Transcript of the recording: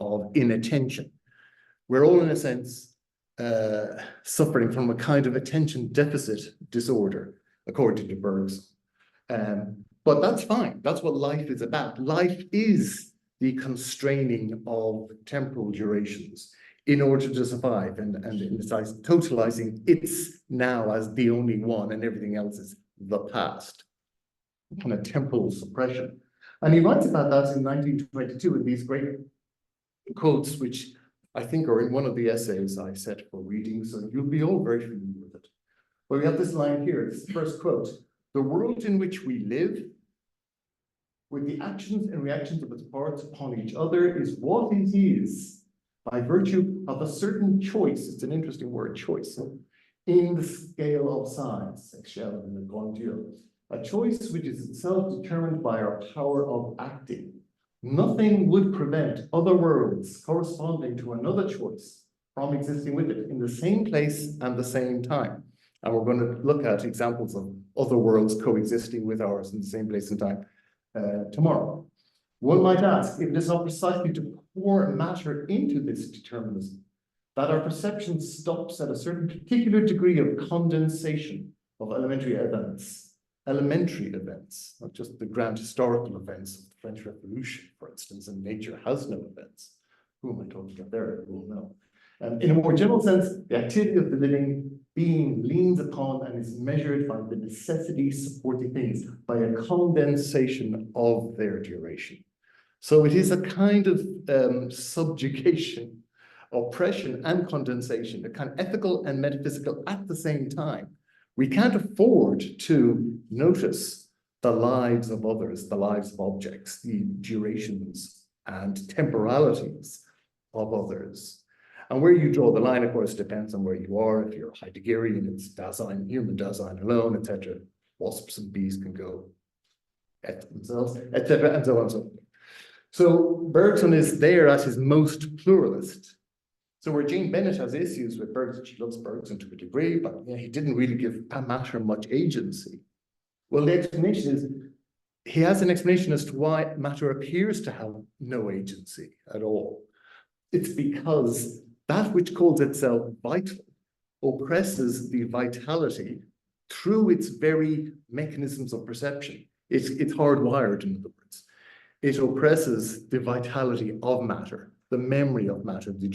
of inattention. We're all, in a sense, suffering from a kind of attention deficit disorder, according to Bergson. But that's fine. That's what life is about. Life is the constraining of temporal durations in order to survive, and in the sense, totalizing its now as the only one, and everything else is the past. Kind of temporal suppression. And he writes about that in 1922 in these great quotes, which I think are in one of the essays I set for reading, so you'll be all very familiar with it. But we have this line here, it's the first quote. The world in which we live, with the actions and reactions of its parts upon each other, is what it is by virtue of a certain choice, it's an interesting word, choice, in the scale of size, Excel and the Gondio, a choice which is itself determined by our power of acting. Nothing would prevent other worlds corresponding to another choice from existing with it in the same place and the same time. And we're going to look at examples of other worlds coexisting with ours in the same place and time tomorrow. One might ask if it is not precisely to pour matter into this determinism that our perception stops at a certain particular degree of condensation of elementary events, not just the grand historical events of the French Revolution, for instance, and nature has no events. Who am I talking about there? We will know. In a more general sense, the activity of the living being leans upon and is measured by the necessity supporting things, by a condensation of their duration. So it is a kind of subjugation, oppression and condensation, a kind of ethical and metaphysical at the same time. We can't afford to notice the lives of others, the lives of objects, the durations and temporalities of others. And where you draw the line, of course, depends on where you are. If you're Heideggerian, it's Dasein, human Dasein alone, etc. Wasps and bees can go at themselves, etc., and so on and so on. So Bergson is there as his most pluralist. So where Jane Bennett has issues with Bergson, she loves Bergson to a degree, but he didn't really give matter much agency. Well, the explanation is, he has an explanation as to why matter appears to have no agency at all. It's because that which calls itself vital oppresses the vitality through its very mechanisms of perception. It's hardwired, in other words. It oppresses the vitality of matter, the memory of matter, the